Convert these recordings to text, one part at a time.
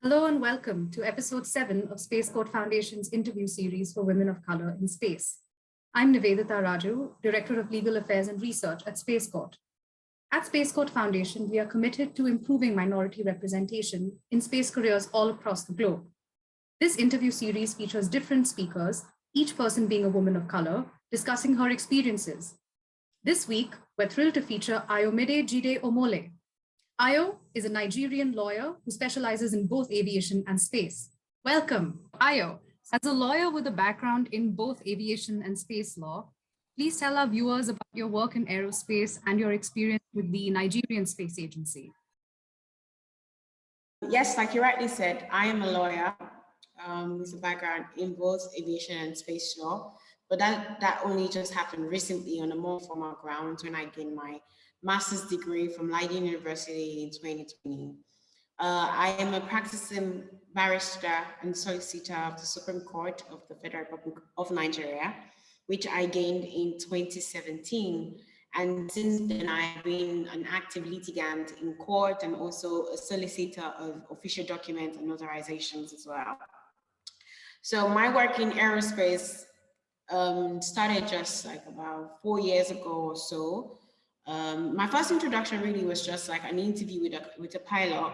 Hello and welcome to episode 7 of Space Court Foundation's interview series for women of color in space. I'm Nivedita Raju, Director of Legal Affairs and Research at Space Court. At Space Court Foundation, we are committed to improving minority representation in space careers all across the globe. This interview series features different speakers, each person being a woman of color, discussing her experiences. This week, we're thrilled to feature Ayomide Jide-Omole. Ayo is a Nigerian lawyer who specializes in both aviation and space. Welcome, Ayo. As a lawyer with a background in both aviation and space law, please tell our viewers about your work in aerospace and your experience with the Nigerian Space Agency. Yes, like you rightly said, I am a lawyer with a background in both aviation and space law, but that only just happened recently on a more formal ground when I gained my master's degree from Leiden University in 2020. I am a practicing barrister and solicitor of the Supreme Court of the Federal Republic of Nigeria, which I gained in 2017. And since then, I've been an active litigant in court and also a solicitor of official documents and notarizations as well. So my work in aerospace started just like about 4 years ago or so. My first introduction really was just like an interview with a pilot.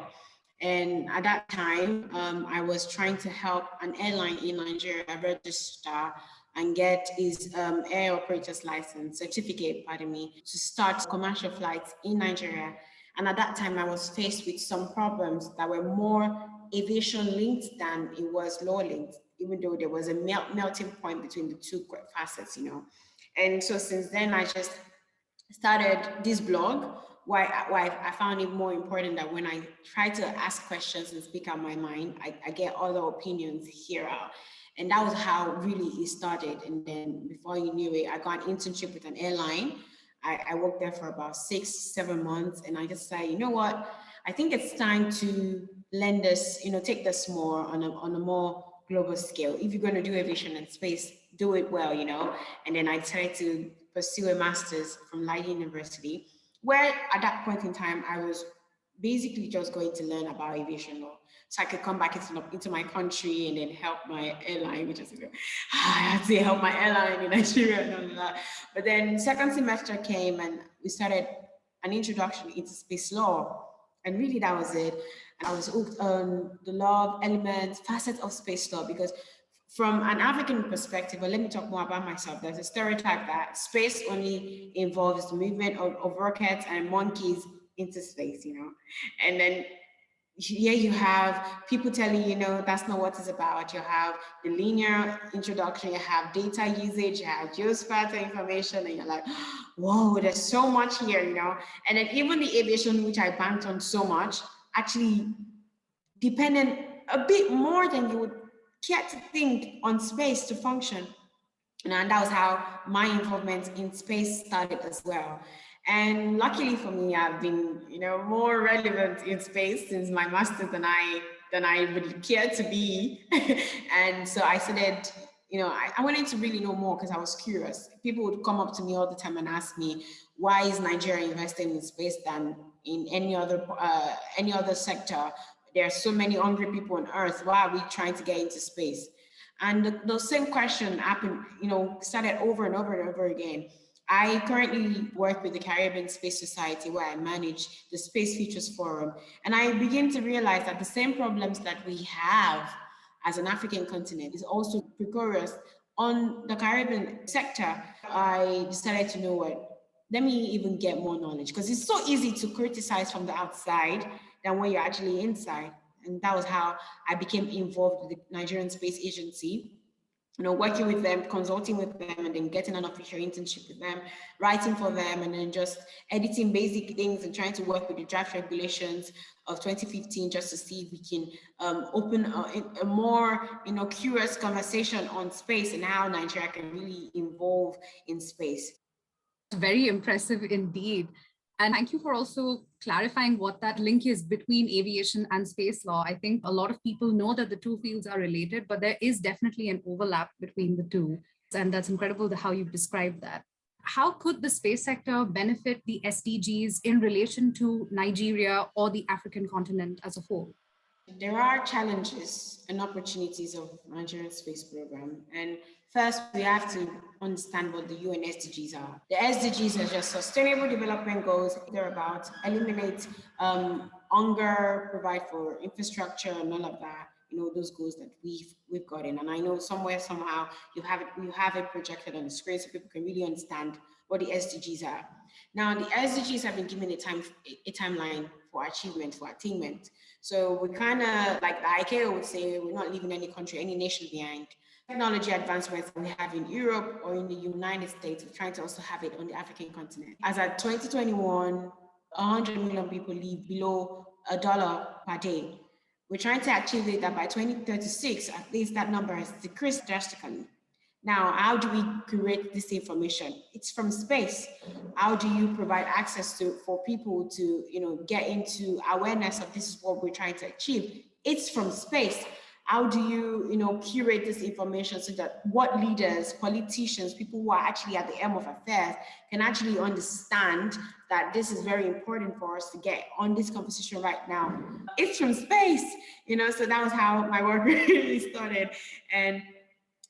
And at that time, I was trying to help an airline in Nigeria register and get his air operator's license, certificate, to start commercial flights in Nigeria. And at that time, I was faced with some problems that were more aviation linked than it was law linked, even though there was a melting point between the two facets, you know. And so since then, I just started this blog why I found it more important that when I try to ask questions and speak out my mind, I get other opinions here out. And that was how really it started. And then before you knew it, I got an internship with an airline. I worked there for about 6-7 months. And I just said, you know what, I think it's time to lend this, take this more on a more global scale. If you're going to do aviation and space, do it well, And then I decided to pursue a master's from Leiden University, where at that point in time, I was basically just going to learn about aviation law. So I could come back into my country and then help my airline, which is, I had to help my airline in Nigeria and all of that. But then second semester came and we started an introduction into space law. And really that was it. And I was hooked on the law elements, facets of space law, because from an African perspective, but let me talk more about myself. There's a stereotype that space only involves the movement of rockets and monkeys into space, And then here you have people telling you, that's not what it's about. You have the linear introduction, you have data usage, you have geospatial information, and you're like, whoa, there's so much here, And then even the aviation, which I banked on so much, actually depended a bit more than you would care to think on space to function. And that was how my involvement in space started as well. And luckily for me, I've been, more relevant in space since my master's than I would care to be. And so I started, I wanted to really know more because I was curious. People would come up to me all the time and ask me, why is Nigeria investing in space than in any other sector? There are so many hungry people on Earth. Why are we trying to get into space? And the same question happened, started over and over and over again. I currently work with the Caribbean Space Society where I manage the Space Futures Forum. And I begin to realize that the same problems that we have as an African continent is also precarious on the Caribbean sector. I decided to know what, let me even get more knowledge because it's so easy to criticize from the outside than when you're actually inside. And that was how I became involved with the Nigerian Space Agency, working with them, consulting with them, and then getting an official internship with them, writing for them, and then just editing basic things and trying to work with the draft regulations of 2015 just to see if we can open a more, curious conversation on space and how Nigeria can really evolve in space. Very impressive indeed. And thank you for also clarifying what that link is between aviation and space law. I think a lot of people know that the two fields are related, but there is definitely an overlap between the two. And that's incredible how you've described that. How could the space sector benefit the SDGs in relation to Nigeria or the African continent as a whole? There are challenges and opportunities of Nigerian space program. And first, we have to understand what the UN SDGs are. The SDGs are just sustainable development goals. They're about eliminate hunger, provide for infrastructure and all of that. Those goals that we've gotten. And I know somewhere, somehow, you have it projected on the screen so people can really understand what the SDGs are. Now, the SDGs have been given a timeline for achievement, for attainment. So we kind of, like the ICAO would say, we're not leaving any country, any nation behind. Technology advancements that we have in Europe or in the United States, we're trying to also have it on the African continent. As at 2021, 100 million people live below $1 per day. We're trying to achieve it that by 2036, at least that number has decreased drastically. Now, how do we create this information? It's from space. How do you provide access for people to, get into awareness of this is what we're trying to achieve? It's from space. How do you, curate this information so that what leaders, politicians, people who are actually at the helm of affairs can actually understand that this is very important for us to get on this conversation right now? It's from space, so that was how my work really started. And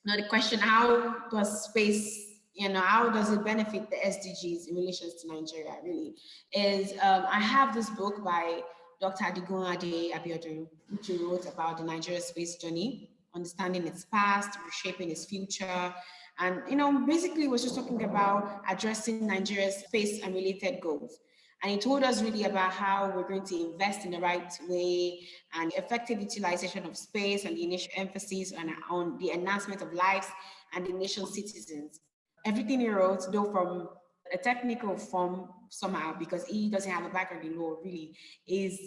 now the question, how does space, how does it benefit the SDGs in relation to Nigeria really is, I have this book by Dr. Adigunade Abiodun, which he wrote about the Nigeria space journey, understanding its past, reshaping its future. And, basically was just talking about addressing Nigeria's space and related goals. And he told us really about how we're going to invest in the right way and effective utilization of space and the initial emphasis on the enhancement of lives and the nation's citizens. Everything he wrote, though from a technical form somehow, because he doesn't have a background in law really, is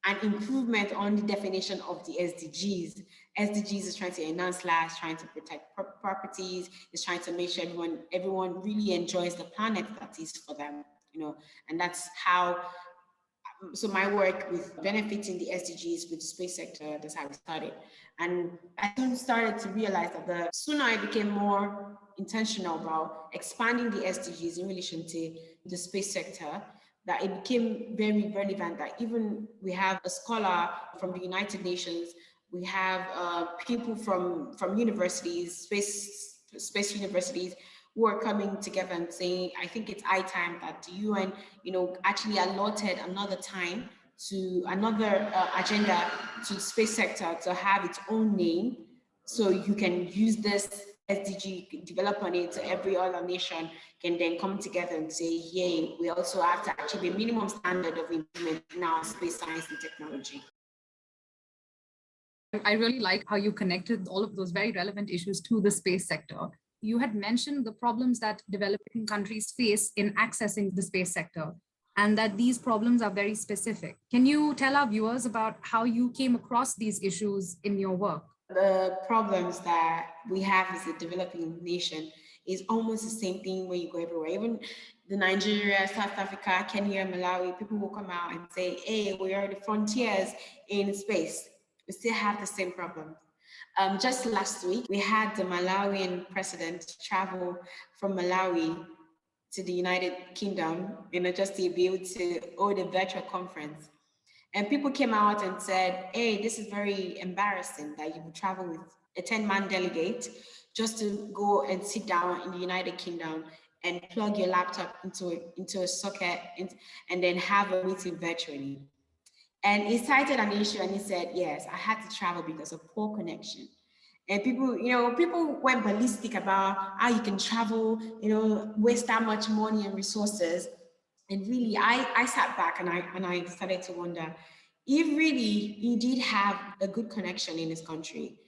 an improvement on the definition of the SDGs. SDGs is trying to enhance lives, trying to protect properties, is trying to make sure everyone really enjoys the planet that is for them. And that's how, so my work with benefiting the SDGs with the space sector, that's how it started. And I soon started to realize that the sooner I became more intentional about expanding the SDGs in relation to the space sector, that it became very relevant that even we have a scholar from the United Nations, we have people from universities, space universities, who are coming together and saying, I think it's high time that the UN, actually allotted another time to another agenda to the space sector to have its own name. So you can use this SDG, develop on it, so every other nation can then come together and say, yay, we also have to achieve a minimum standard of improvement in our space science and technology. I really like how you connected all of those very relevant issues to the space sector. You had mentioned the problems that developing countries face in accessing the space sector, and that these problems are very specific. Can you tell our viewers about how you came across these issues in your work? The problems that we have as a developing nation is almost the same thing when you go everywhere. Even the Nigeria, South Africa, Kenya, Malawi, people will come out and say, hey, we are the frontiers in space. We still have the same problem. Just last week, we had the Malawian president travel from Malawi to the United Kingdom, just to be able to hold a virtual conference. And people came out and said, hey, this is very embarrassing that you would travel with a 10-man delegate just to go and sit down in the United Kingdom and plug your laptop into a socket and then have a meeting virtually. And he cited an issue and he said, yes, I had to travel because of poor connection. And people went ballistic about how you can travel, waste that much money and resources. And really, I sat back and I started to wonder, if really he did have a good connection in his country,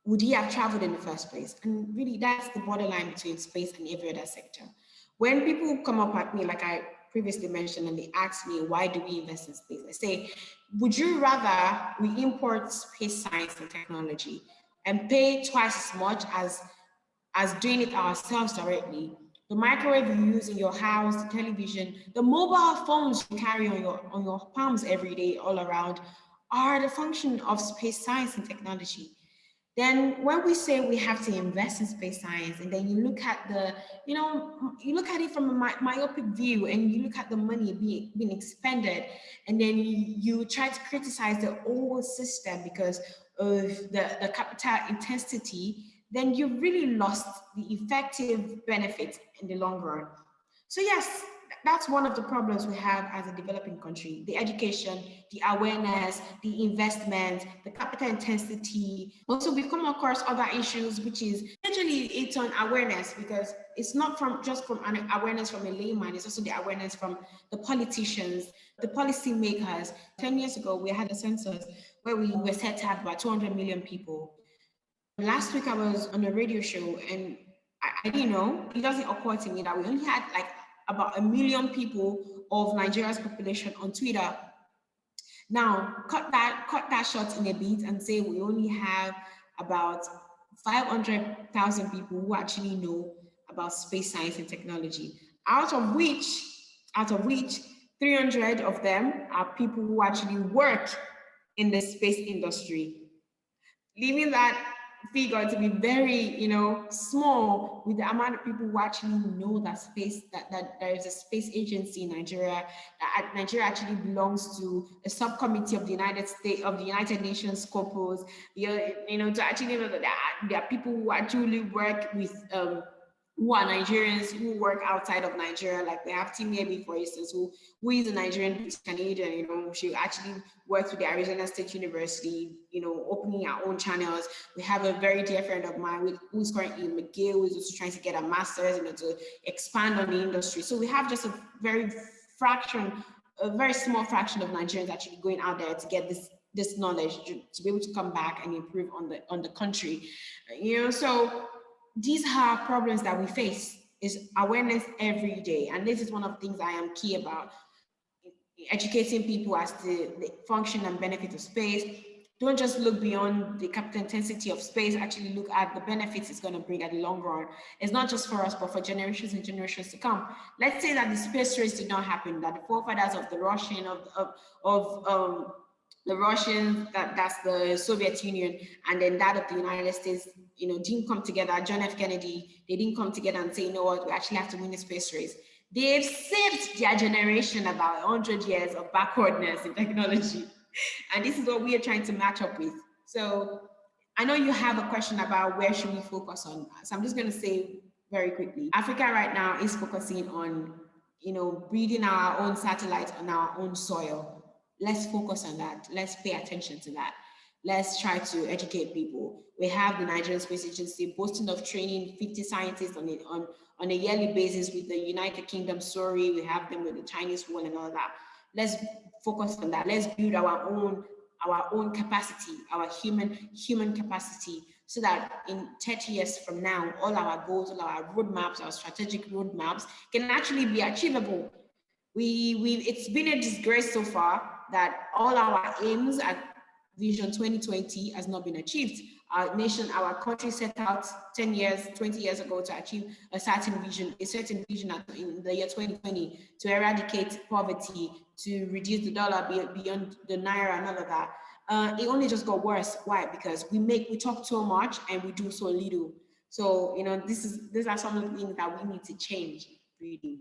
would he have traveled in the first place? And really, that's the borderline between space and every other sector. When people come up at me, like I previously mentioned, and they ask me, why do we invest in space? I say, would you rather we import space science and technology and pay twice as much as doing it ourselves directly? The microwave you use in your house, the television, the mobile phones you carry on your palms every day all around are the function of space science and technology. Then when we say we have to invest in space science, and then you look at you look at it from a myopic view, and you look at the money being expended, and then you try to criticize the whole system because of the capital intensity, then you really lost the effective benefit in the long run. So yes, that's one of the problems we have as a developing country: the education, the awareness, the investment, the capital intensity. Also, we come across other issues, which is essentially it's on awareness, because it's not from an awareness from a layman, it's also the awareness from the politicians, the policy makers. 10 years ago, we had a census where we were set to have about 200 million people. Last week, I was on a radio show, and I didn't know, it doesn't occur to me that we only had like about 1 million people of Nigeria's population on Twitter. Now, cut that short in a bit and say we only have about 500,000 people who actually know about space science and technology, out of which 300 of them are people who actually work in the space industry, leaving that figure to be very, small with the amount of people who actually know that that there is a space agency in Nigeria, that Nigeria actually belongs to a subcommittee of the United Nations Scopus, to actually know that there are people who actually work with who are Nigerians who work outside of Nigeria. Like we have Team Yebi, for instance, who is a Nigerian Canadian. She actually works with the Arizona State University, opening our own channels. We have a very dear friend of mine who's currently in McGill, who's also trying to get a master's, to expand on the industry. So we have just a very small fraction of Nigerians actually going out there to get this knowledge to be able to come back and improve on the country. So these are problems that we face, is awareness every day. And this is one of the things I am key about, educating people as to the function and benefit of space. Don't just look beyond the capital intensity of space, actually look at the benefits it's going to bring at the long run. It's not just for us, but for generations and generations to come. Let's say that the space race did not happen, that the forefathers of the Russian, the Russians, that's the Soviet Union, and then that of the United States, didn't come together. John F. Kennedy, they didn't come together and say, you know what, we actually have to win the space race. They've saved their generation about 100 years of backwardness in technology. And this is what we are trying to match up with. So I know you have a question about where should we focus on. So I'm just going to say very quickly, Africa right now is focusing on, breeding our own satellites on our own soil. Let's focus on that. Let's pay attention to that. Let's try to educate people. We have the Nigerian Space Agency boasting of training 50 scientists on a yearly basis with the United Kingdom story. We have them with the Chinese one and all that. Let's focus on that. Let's build our own capacity, our human capacity, so that in 30 years from now, all our goals, all our roadmaps, our strategic roadmaps can actually be achievable. It's been a disgrace so far that all our aims at Vision 2020 has not been achieved. Our country set out 10 years, 20 years ago to achieve a certain vision in the year 2020 to eradicate poverty, to reduce the dollar beyond the naira and all of that. It only just got worse. Why? Because we talk so much and we do so little. So, these are some of the things that we need to change, really.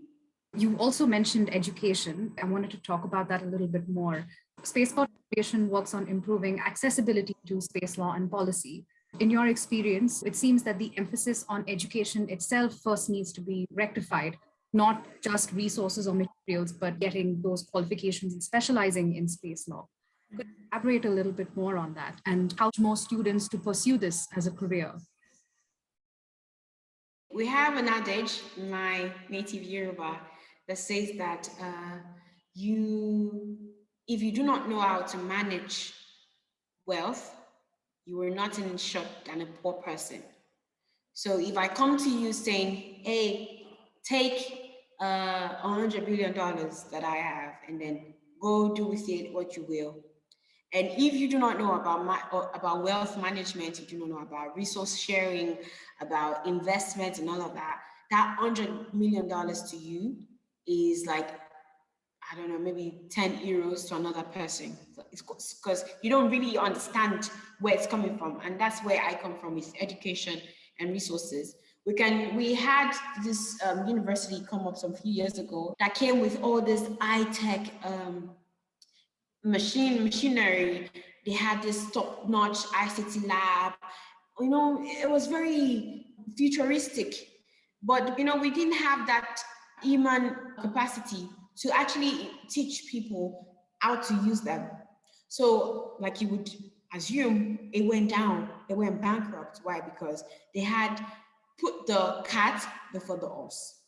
You also mentioned education. I wanted to talk about that a little bit more. Space Court Foundation works on improving accessibility to space law and policy. In your experience, it seems that the emphasis on education itself first needs to be rectified, not just resources or materials, but getting those qualifications and specializing in space law. Could you elaborate a little bit more on that and how more students to pursue this as a career? We have an adage in my native Yoruba that says that if you do not know how to manage wealth, you are nothing short than a poor person. So if I come to you saying, hey, take $100 billion that I have and then go do with it what you will. And if you do not know about wealth management, you do not know about resource sharing, about investment and all of that, that $100 million to you is like I don't know, maybe 10 euros to another person. So it's because you don't really understand where it's coming from. And that's where I come from with education and resources. We had this university come up some few years ago that came with all this high-tech machinery. They had this top-notch ICT lab. It was very futuristic, but we didn't have that human capacity to actually teach people how to use them. So, like you would assume, it went down. They went bankrupt. Why? Because they had put the cat before the horse.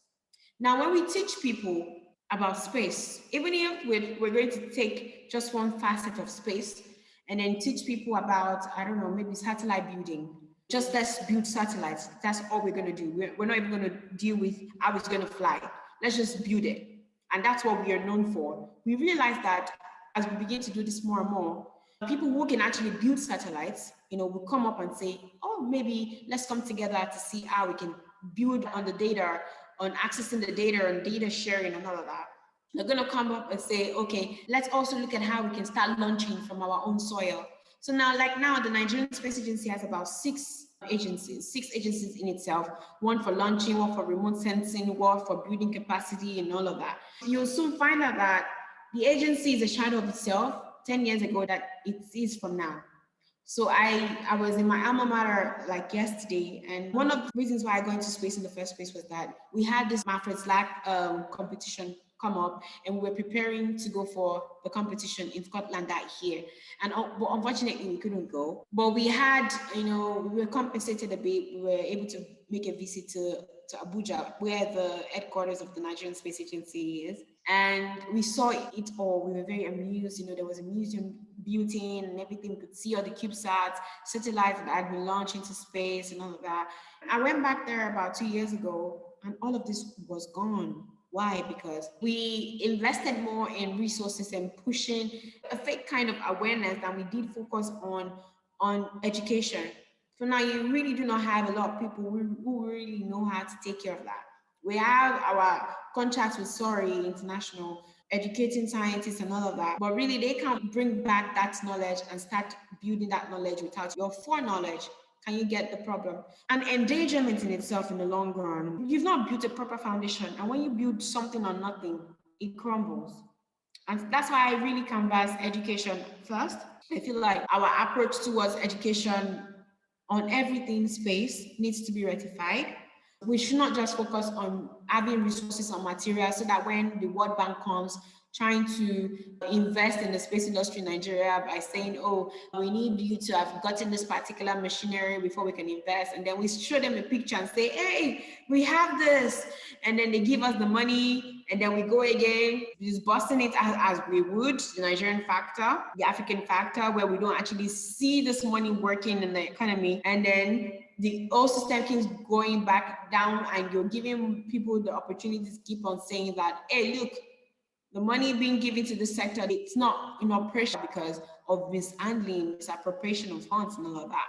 Now, when we teach people about space, even if we're going to take just one facet of space and then teach people about, I don't know, maybe satellite building, just let's build satellites. That's all we're going to do. We're not even going to deal with how it's going to fly. Let's just build it. And that's what we are known for. We realize that as we begin to do this more and more, people who can actually build satellites, will come up and say, oh, maybe let's come together to see how we can build on the data, on accessing the data and data sharing and all of that. They're going to come up and say, okay, let's also look at how we can start launching from our own soil. So now, the Nigerian Space Agency has about six agencies in itself, one for launching, one for remote sensing, one for building capacity and all of that. You'll soon find out that the agency is a shadow of itself 10 years ago that it is from now. So I was in my alma mater like yesterday, and one of the reasons why I got into space in the first place was that we had this Manfred's Lac competition come up, and we were preparing to go for the competition in Scotland that year. And but unfortunately, we couldn't go. But we had, we were compensated a bit. We were able to make a visit to Abuja, where the headquarters of the Nigerian Space Agency is. And we saw it all. We were very amused. There was a museum built in and everything. We could see all the CubeSats, satellites that had been launched into space and all of that. I went back there about 2 years ago, and all of this was gone. Why? Because we invested more in resources and pushing a fake kind of awareness than we did focus on education. So now you really do not have a lot of people who really know how to take care of that. We have our contracts with SORI International, educating scientists and all of that, but really they can't bring back that knowledge and start building that knowledge without your foreknowledge. Can you get the problem? And endangerment in itself in the long run, you've not built a proper foundation. And when you build something on nothing, it crumbles. And that's why I really canvass education first. I feel like our approach towards education on everything space needs to be rectified. We should not just focus on having resources on material so that when the World Bank comes trying to invest in the space industry in Nigeria by saying, oh, we need you to have gotten this particular machinery before we can invest. And then we show them a picture and say, hey, we have this. And then they give us the money and then we go again, disbursing it as we would, the Nigerian factor, the African factor, where we don't actually see this money working in the economy. And then the whole system keeps going back down, and you're giving people the opportunity to keep on saying that, hey, look, the money being given to this sector, it's not in operation because of mishandling, misappropriation of funds and all of that.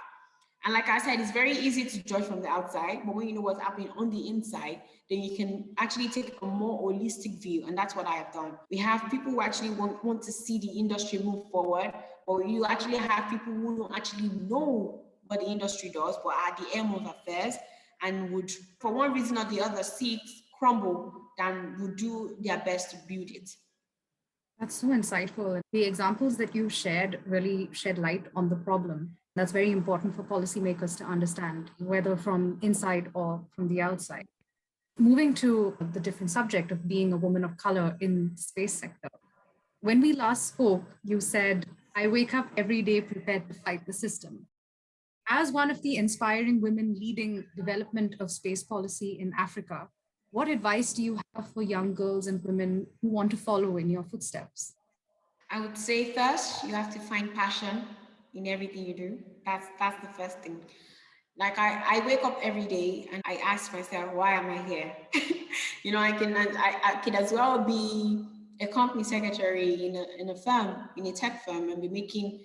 And like I said, it's very easy to judge from the outside, but when you know what's happening on the inside, then you can actually take a more holistic view. And that's what I have done. We have people who actually want to see the industry move forward, or you actually have people who don't actually know what the industry does, but are the aim of affairs and would, for one reason or the other, see it crumble than would do their best to build it. That's so insightful. The examples that you shared really shed light on the problem. That's very important for policymakers to understand, whether from inside or from the outside. Moving to the different subject of being a woman of color in the space sector. When we last spoke, you said, I wake up every day prepared to fight the system. As one of the inspiring women leading development of space policy in Africa, what advice do you have for young girls and women who want to follow in your footsteps? I would say first, you have to find passion in everything you do. That's the first thing. Like I wake up every day and I ask myself, why am I here? I could as well be a company secretary in a firm, in a tech firm, and be making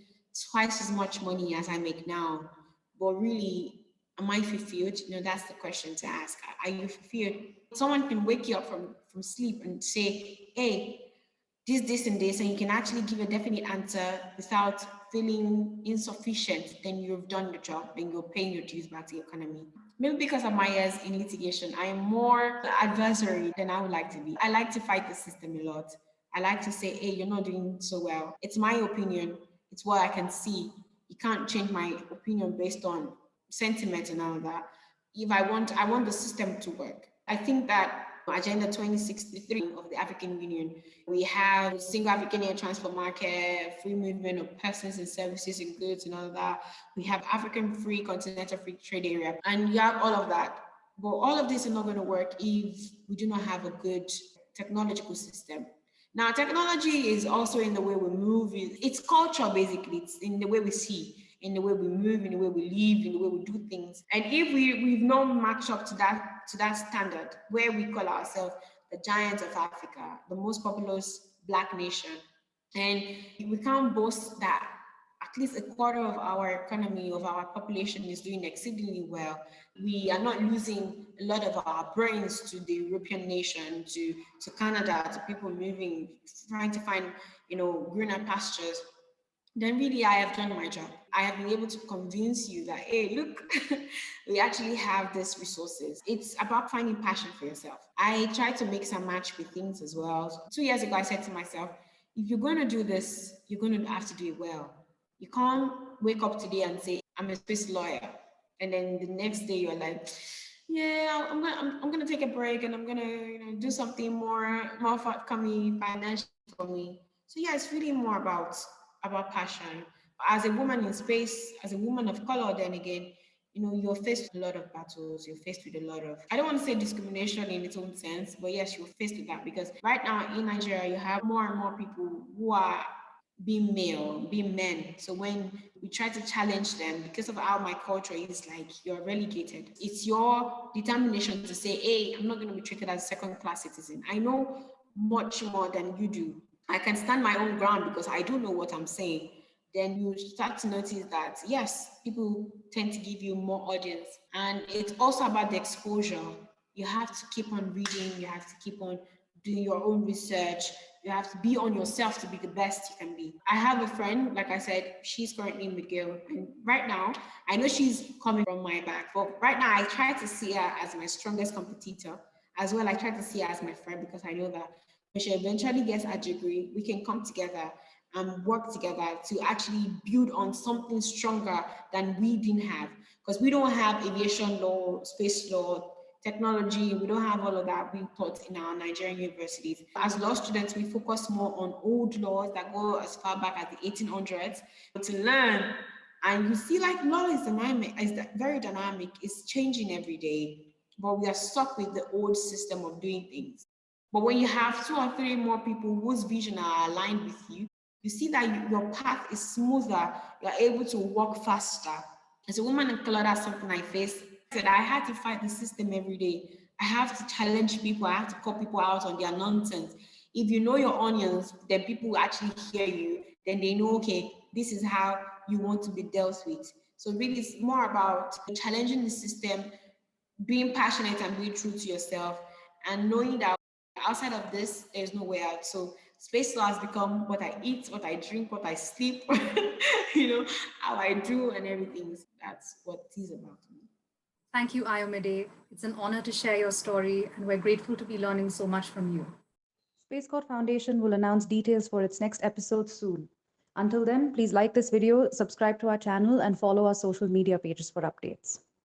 twice as much money as I make now. But really, am I fulfilled? That's the question to ask. Are you fulfilled? Someone can wake you up from sleep and say, hey, this, and this, and you can actually give a definite answer without feeling insufficient, then you've done the job, then you're paying your dues back to the economy. Maybe because of my years in litigation, I am more adversary than I would like to be. I like to fight the system a lot. I like to say, hey, you're not doing so well. It's my opinion. It's what I can see. You can't change my opinion based on sentiment and all of that. If I want the system to work. I think that Agenda 2063 of the African Union, we have single African air transport market, free movement of persons and services and goods and all of that. We have African free continental free trade area, and you have all of that. But all of this is not going to work if we do not have a good technological system. Now, technology is also in the way we move. It's culture, basically. It's in the way we see, in the way we move, in the way we live, in the way we do things. And if we've not matched up to that standard, where we call ourselves the giants of Africa, the most populous Black nation, and we can't boast that at least a quarter of our economy, of our population is doing exceedingly well. We are not losing a lot of our brains to the European nation, to Canada, to people moving, trying to find, greener pastures. Then really I have done my job. I have been able to convince you that, hey, look, we actually have these resources. It's about finding passion for yourself. I try to mix and match with things as well. So 2 years ago, I said to myself, if you're going to do this, you're going to have to do it well. You can't wake up today and say, I'm a space lawyer. And then the next day you're like, yeah, I'm gonna take a break and I'm gonna do something more forthcoming financially for me. So yeah, it's really more about passion. As a woman in space, as a woman of color, then again, you're faced with a lot of battles. You're faced with a lot of, I don't want to say discrimination in its own sense, but yes, you're faced with that because right now in Nigeria, you have more and more people who are being male, being men. So when we try to challenge them, because of how my culture is, like, you're relegated. It's your determination to say, hey, I'm not going to be treated as a second-class citizen. I know much more than you do. I can stand my own ground because I do know what I'm saying. Then you start to notice that, yes, people tend to give you more audience. And it's also about the exposure. You have to keep on reading. You have to keep on doing your own research. You have to be on yourself to be the best you can be. I have a friend, like I said, she's currently in McGill. And right now, I know she's coming from my back, but right now I try to see her as my strongest competitor. As well, I try to see her as my friend because I know that when she eventually gets her degree, we can come together and work together to actually build on something stronger than we didn't have. Because we don't have aviation law, space law, technology, we don't have all of that being taught in our Nigerian universities. As law students, we focus more on old laws that go as far back as the 1800s to learn. And you see, like, law is dynamic, is very dynamic, it's changing every day, but we are stuck with the old system of doing things. But when you have 2 or 3 more people whose vision are aligned with you, you see that your path is smoother, you're able to walk faster. As a woman in color, that's something I face. I had to fight the system every day. I have to challenge people. I have to call people out on their nonsense. If you know your onions, then people will actually hear you. Then they know, okay, this is how you want to be dealt with. So really, it's more about challenging the system, being passionate and being true to yourself, and knowing that outside of this, there's no way out. So space law has become what I eat, what I drink, what I sleep, how I do and everything. That's what it is about me. Thank you, Ayomide. It's an honor to share your story, and we're grateful to be learning so much from you. Space Court Foundation will announce details for its next episode soon. Until then, please like this video, subscribe to our channel, and follow our social media pages for updates.